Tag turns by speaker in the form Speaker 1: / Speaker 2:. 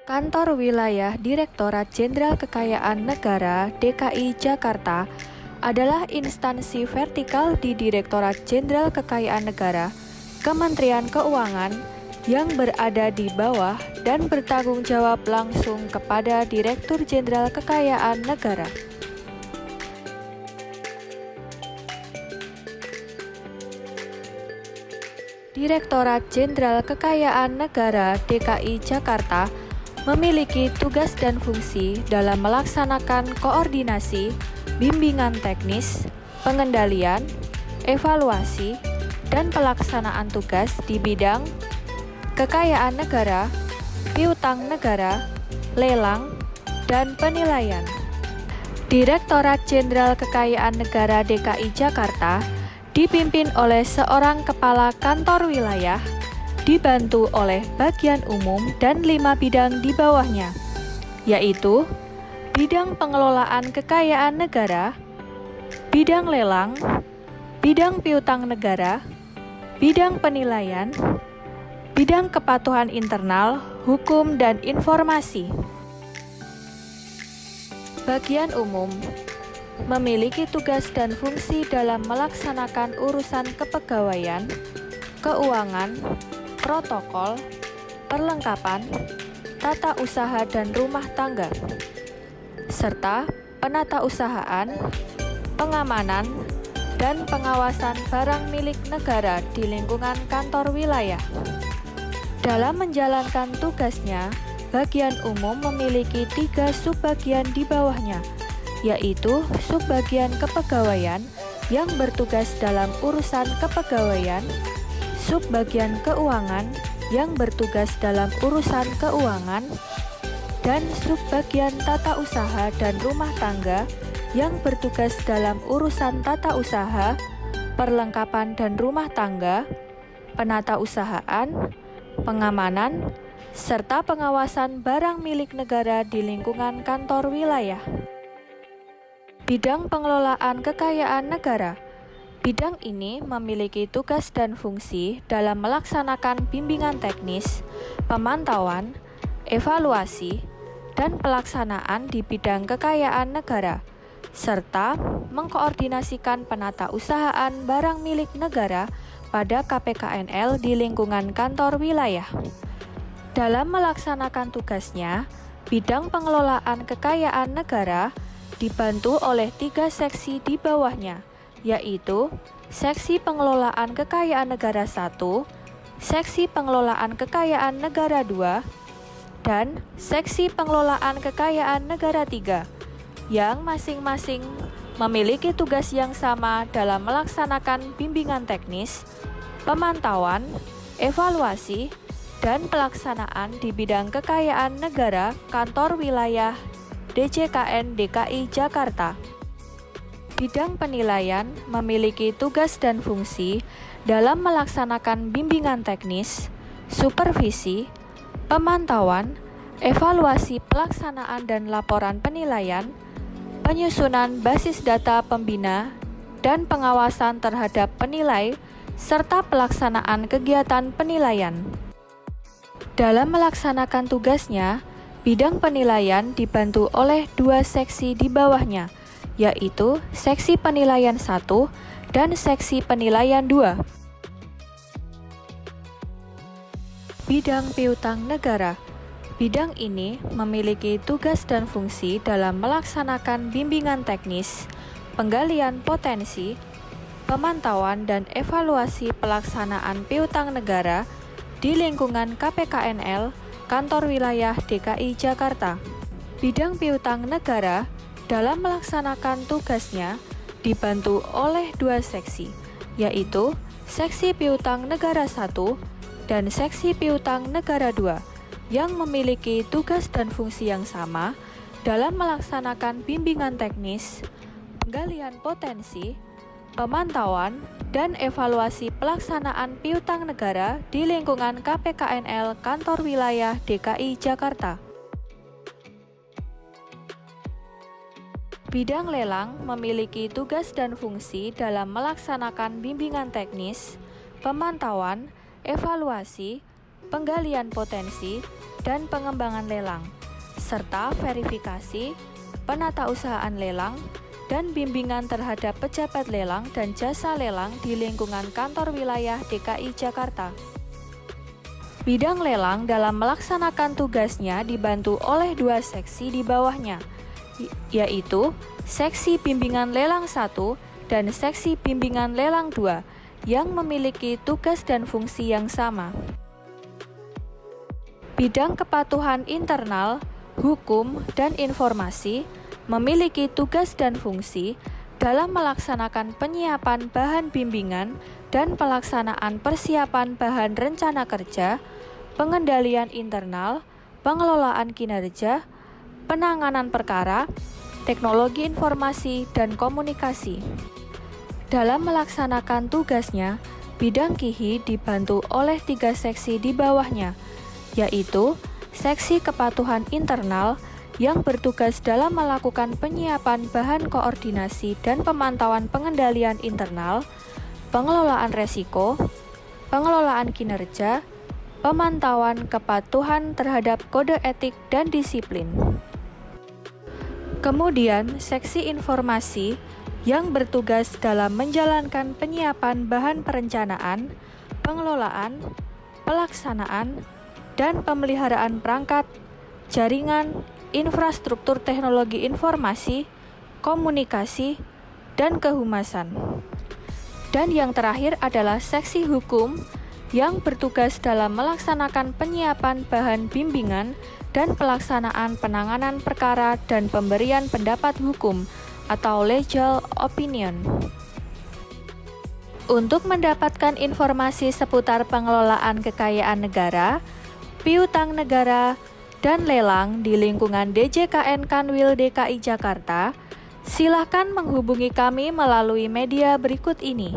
Speaker 1: Kantor Wilayah Direktorat Jenderal Kekayaan Negara DKI Jakarta adalah instansi vertikal di Direktorat Jenderal Kekayaan Negara, Kementerian Keuangan, yang berada di bawah dan bertanggung jawab langsung kepada Direktur Jenderal Kekayaan Negara. Direktorat Jenderal Kekayaan Negara DKI Jakarta memiliki tugas dan fungsi dalam melaksanakan koordinasi, bimbingan teknis, pengendalian, evaluasi, dan pelaksanaan tugas di bidang kekayaan negara, piutang negara, lelang, dan penilaian. Direktorat Jenderal Kekayaan Negara DKI Jakarta dipimpin oleh seorang kepala kantor wilayah, dibantu oleh bagian umum dan 5 bidang di bawahnya, yaitu bidang pengelolaan kekayaan negara, bidang lelang, bidang piutang negara, bidang penilaian, bidang kepatuhan internal, hukum dan informasi. Bagian umum memiliki tugas dan fungsi dalam melaksanakan urusan kepegawaian, keuangan, protokol, perlengkapan, tata usaha dan rumah tangga, serta penatausahaan, pengamanan, dan pengawasan barang milik negara di lingkungan kantor wilayah. Dalam menjalankan tugasnya, bagian umum memiliki 3 subbagian di bawahnya, yaitu subbagian kepegawaian yang bertugas dalam urusan kepegawaian, subbagian keuangan yang bertugas dalam urusan keuangan, dan subbagian tata usaha dan rumah tangga yang bertugas dalam urusan tata usaha, perlengkapan dan rumah tangga, penatausahaan, pengamanan, serta pengawasan barang milik negara di lingkungan kantor wilayah. Bidang pengelolaan kekayaan negara. Bidang ini memiliki tugas dan fungsi dalam melaksanakan bimbingan teknis, pemantauan, evaluasi, dan pelaksanaan di bidang kekayaan negara, serta mengkoordinasikan penatausahaan barang milik negara pada KPKNL di lingkungan kantor wilayah. Dalam melaksanakan tugasnya, bidang pengelolaan kekayaan negara dibantu oleh 3 seksi di bawahnya, yaitu Seksi Pengelolaan Kekayaan Negara 1, Seksi Pengelolaan Kekayaan Negara 2, dan Seksi Pengelolaan Kekayaan Negara 3, yang masing-masing memiliki tugas yang sama dalam melaksanakan bimbingan teknis, pemantauan, evaluasi, dan pelaksanaan di bidang kekayaan negara kantor wilayah DJKN DKI Jakarta. Bidang penilaian memiliki tugas dan fungsi dalam melaksanakan bimbingan teknis, supervisi, pemantauan, evaluasi pelaksanaan dan laporan penilaian, penyusunan basis data pembina, dan pengawasan terhadap penilai, serta pelaksanaan kegiatan penilaian. Dalam melaksanakan tugasnya, bidang penilaian dibantu oleh 2 seksi di bawahnya, yaitu Seksi Penilaian 1 dan Seksi Penilaian 2. Bidang piutang negara. Bidang ini memiliki tugas dan fungsi dalam melaksanakan bimbingan teknis, penggalian potensi, pemantauan dan evaluasi pelaksanaan piutang negara di lingkungan KPKNL, Kantor Wilayah DKI Jakarta. Bidang piutang negara dalam melaksanakan tugasnya dibantu oleh 2 seksi, yaitu Seksi Piutang Negara 1 dan Seksi Piutang Negara 2, yang memiliki tugas dan fungsi yang sama dalam melaksanakan bimbingan teknis, penggalian potensi, pemantauan, dan evaluasi pelaksanaan piutang negara di lingkungan KPKNL Kantor Wilayah DKI Jakarta. Bidang lelang memiliki tugas dan fungsi dalam melaksanakan bimbingan teknis, pemantauan, evaluasi, penggalian potensi, dan pengembangan lelang, serta verifikasi, penatausahaan lelang, dan bimbingan terhadap pejabat lelang dan jasa lelang di lingkungan kantor wilayah DKI Jakarta. Bidang lelang dalam melaksanakan tugasnya dibantu oleh 2 seksi di bawahnya, yaitu Seksi Bimbingan Lelang 1 dan Seksi Bimbingan Lelang 2 yang memiliki tugas dan fungsi yang sama. Bidang Kepatuhan Internal, Hukum, dan Informasi memiliki tugas dan fungsi dalam melaksanakan penyiapan bahan bimbingan dan pelaksanaan persiapan bahan rencana kerja, pengendalian internal, pengelolaan kinerja, penanganan perkara, teknologi informasi, dan komunikasi. Dalam melaksanakan tugasnya, bidang KIHI dibantu oleh 3 seksi di bawahnya, yaitu Seksi Kepatuhan Internal yang bertugas dalam melakukan penyiapan bahan koordinasi dan pemantauan pengendalian internal, pengelolaan resiko, pengelolaan kinerja, pemantauan kepatuhan terhadap kode etik dan disiplin. Kemudian, Seksi Informasi yang bertugas dalam menjalankan penyiapan bahan perencanaan, pengelolaan, pelaksanaan, dan pemeliharaan perangkat, jaringan, infrastruktur teknologi informasi, komunikasi, dan kehumasan. Dan yang terakhir adalah Seksi Hukum yang bertugas dalam melaksanakan penyiapan bahan bimbingan dan pelaksanaan penanganan perkara dan pemberian pendapat hukum atau legal opinion. Untuk mendapatkan informasi seputar pengelolaan kekayaan negara, piutang negara, dan lelang di lingkungan DJKN Kanwil DKI Jakarta, silakan menghubungi kami melalui media berikut ini.